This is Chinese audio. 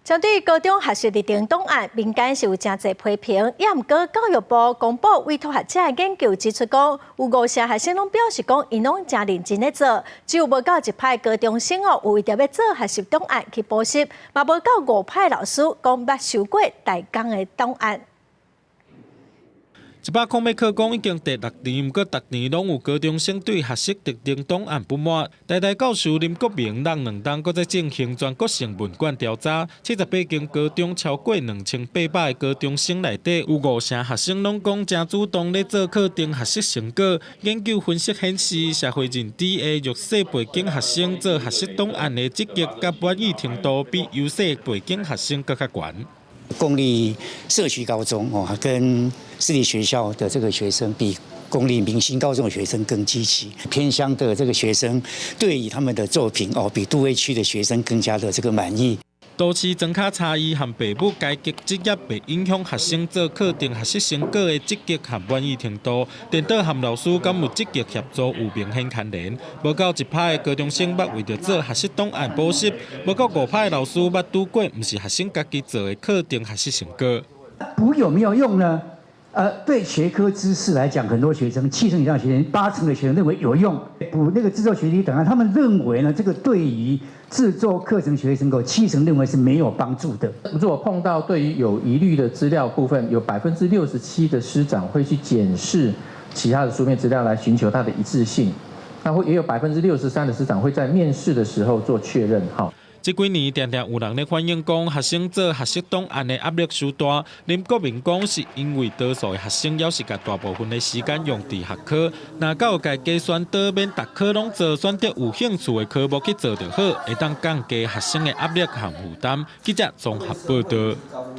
针对高中学习的定档案，民间是有真侪批评。也毋过，教育部公布委托学者的研究指出讲，有5成学生拢表示讲，因拢真认真咧做，只有无够1派高中生哦，有为着要做学习档案去补习，嘛无够5派老师讲捌修过大纲的档案。 100科目课纲已经第6年，不过逐年拢有高中生对学习特定档案不满。台大教授林国明让2档，搁在进行全国性问卷调查，78间高中超过2800个高中生内底，有5成学生拢讲真主动咧做课程学习成果。研究分析显示，社会认知的弱势背景学生做学习档案的积极甲满意程度，比优势背景学生更加悬。 公立社区高中跟私立学校的这个学生比公立明星高中的学生更积极，偏乡的这个学生对于他们的作品比都会区的学生更加的这个满意。 都市增加差异和父母阶级职业，会影响学生做课程学习成果的积极和满意程度。电导和老师敢有积极协助，有明显牵连。无够1派的高中生捌为着做学习档案补习，无够5派的老师捌拄过，唔是学生家己做的课程学习成果。补有没有用呢？对学科知识来讲，很多学生7成以上的学生，8成的学生认为有用。补那个制作学习档案，他们认为呢，这个对于 制作课程学习成果，7成认为是没有帮助的。如果碰到对于有疑虑的资料部分，有67%的师长会去检视其他的书面资料来寻求它的一致性，那也有63%的师长会在面试的时候做确认。哈。 这几年，常常有人咧反映讲，学生做学习档案的压力太大。林国明讲，是因为多数的学生要是甲大部分的时间用伫学科，若到家计算倒免逐科拢做，选择有兴趣的科目去做就好，会当降低学生的压力和负担。记者综合报道。